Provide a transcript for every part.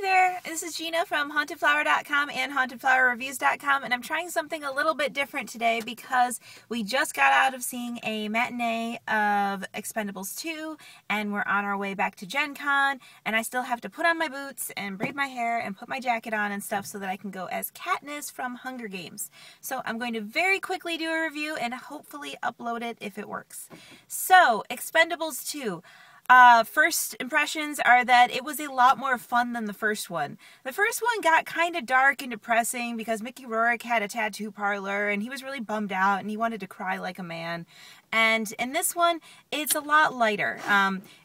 Hi there, this is Gina from hauntedflower.com and hauntedflowerreviews.com, and I'm trying something a little bit different today because we just got out of seeing a matinee of Expendables 2 and we're on our way back to Gen Con, and I still have to put on my boots and braid my hair and put my jacket on and stuff so that I can go as Katniss from Hunger Games. So I'm going to very quickly do a review and hopefully upload it if it works. So, Expendables 2. First impressions are that it was a lot more fun than the first one. The first one got kind of dark and depressing because Mickey Rourke had a tattoo parlor and he was really bummed out and he wanted to cry like a man. And in this one, it's a lot lighter.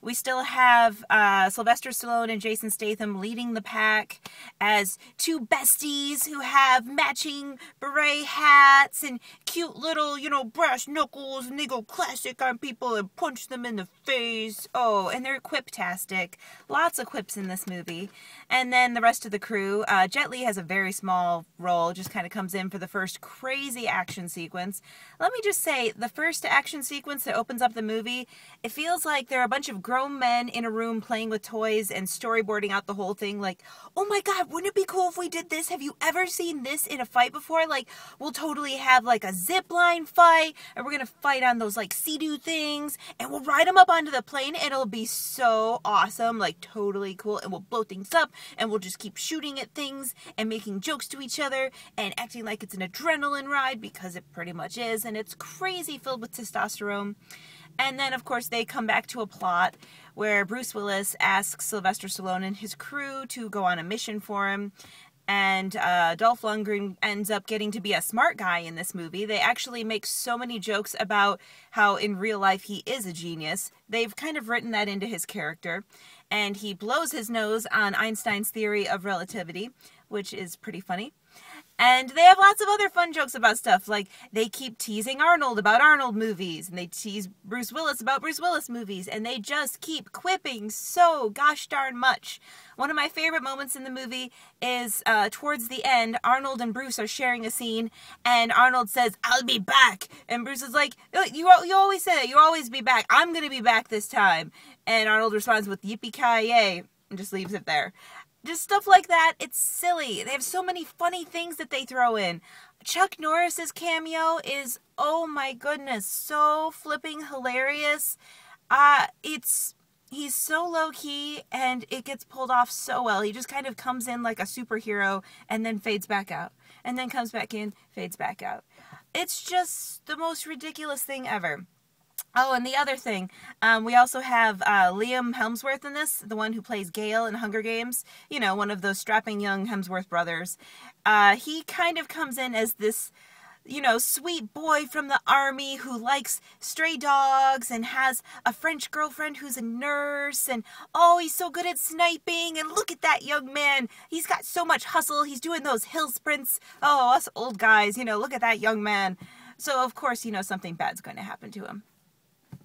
We still have Sylvester Stallone and Jason Statham leading the pack as two besties who have matching beret hats and cute little, brass knuckles, and they go classic on people and punch them in the face. Oh, and they're quip-tastic. Lots of quips in this movie. And then the rest of the crew. Jet Li has a very small role, just kind of comes in for the first crazy action sequence. Let me just say, the first action sequence that opens up the movie, it feels like there are a bunch of grown men in a room playing with toys and storyboarding out the whole thing. Like, oh my god, wouldn't it be cool if we did this? Have you ever seen this in a fight before? Like, we'll totally have like a zip line fight, and we're gonna fight on those like sea-doo things, and we'll ride them up onto the plane, and it'll be so awesome, like totally cool, and we'll blow things up, and we'll just keep shooting at things and making jokes to each other and acting like it's an adrenaline ride, because it pretty much is, and it's crazy filled with testosterone. And then, of course, they come back to a plot where Bruce Willis asks Sylvester Stallone and his crew to go on a mission for him. And Dolph Lundgren ends up getting to be a smart guy in this movie. They actually make so many jokes about how in real life he is a genius. They've kind of written that into his character. And he blows his nose on Einstein's theory of relativity, which is pretty funny. And they have lots of other fun jokes about stuff, like they keep teasing Arnold about Arnold movies, and they tease Bruce Willis about Bruce Willis movies, and they just keep quipping so gosh darn much. One of my favorite moments in the movie is towards the end, Arnold and Bruce are sharing a scene, and Arnold says, "I'll be back," and Bruce is like, you always say that, you always be back, I'm gonna be back this time. And Arnold responds with yippee-ki-yay, and just leaves it there. Just stuff like that. It's silly. They have so many funny things that they throw in. Chuck Norris's cameo is, oh my goodness, so flipping hilarious. He's so low-key, and it gets pulled off so well. He just kind of comes in like a superhero, and then fades back out. And then comes back in, fades back out. It's just the most ridiculous thing ever. Oh, and the other thing, we also have Liam Hemsworth in this, the one who plays Gale in Hunger Games. You know, one of those strapping young Hemsworth brothers. He kind of comes in as this, sweet boy from the army who likes stray dogs and has a French girlfriend who's a nurse, and oh, he's so good at sniping, and look at that young man. He's got so much hustle. He's doing those hill sprints. Oh, us old guys, look at that young man. So, of course, something bad's going to happen to him.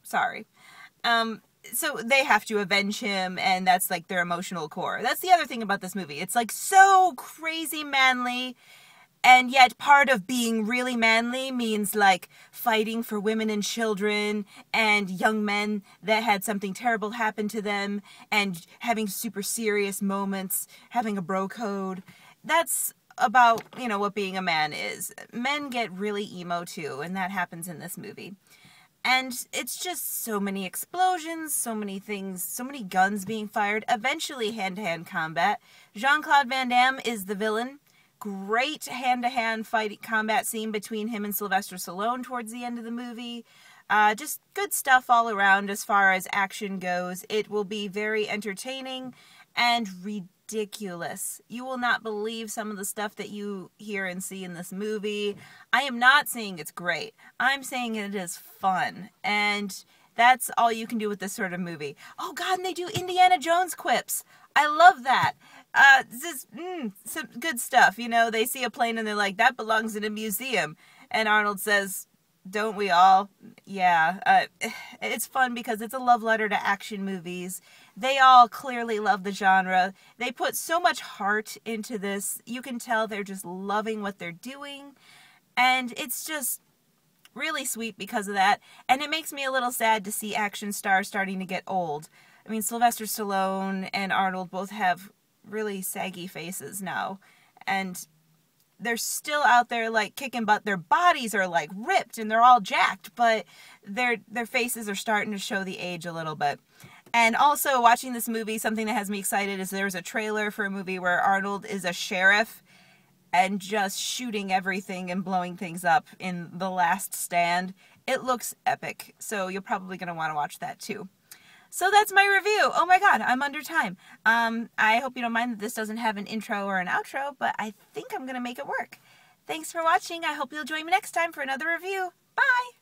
Sorry. So they have to avenge him, and that's like their emotional core. That's the other thing about this movie. It's like so crazy manly, and yet part of being really manly means like fighting for women and children and young men that had something terrible happen to them, and having super serious moments, having a bro code. That's about, what being a man is. Men get really emo too, and that happens in this movie. And it's just so many explosions, so many things, so many guns being fired, eventually hand-to-hand combat. Jean-Claude Van Damme is the villain. Great hand-to-hand fight combat scene between him and Sylvester Stallone towards the end of the movie. Just good stuff all around as far as action goes. It will be very entertaining and ridiculous. You will not believe some of the stuff that you hear and see in this movie. I am not saying it's great. I'm saying it is fun. And that's all you can do with this sort of movie. Oh god, and they do Indiana Jones quips. I love that. Some good stuff. They see a plane and they're like, that belongs in a museum. And Arnold says, don't we all? Yeah. It's fun because it's a love letter to action movies. They all clearly love the genre. They put so much heart into this. You can tell they're just loving what they're doing. And it's just really sweet because of that. And it makes me a little sad to see action stars starting to get old. I mean, Sylvester Stallone and Arnold both have really saggy faces now. And they're still out there, like, kicking butt. Their bodies are, like, ripped and they're all jacked, but their faces are starting to show the age a little bit. And also, watching this movie, something that has me excited is there's a trailer for a movie where Arnold is a sheriff and just shooting everything and blowing things up in The Last Stand. It looks epic, so you're probably going to want to watch that too. So that's my review. Oh my god, I'm under time. I hope you don't mind that this doesn't have an intro or an outro, but I think I'm going to make it work. Thanks for watching. I hope you'll join me next time for another review. Bye!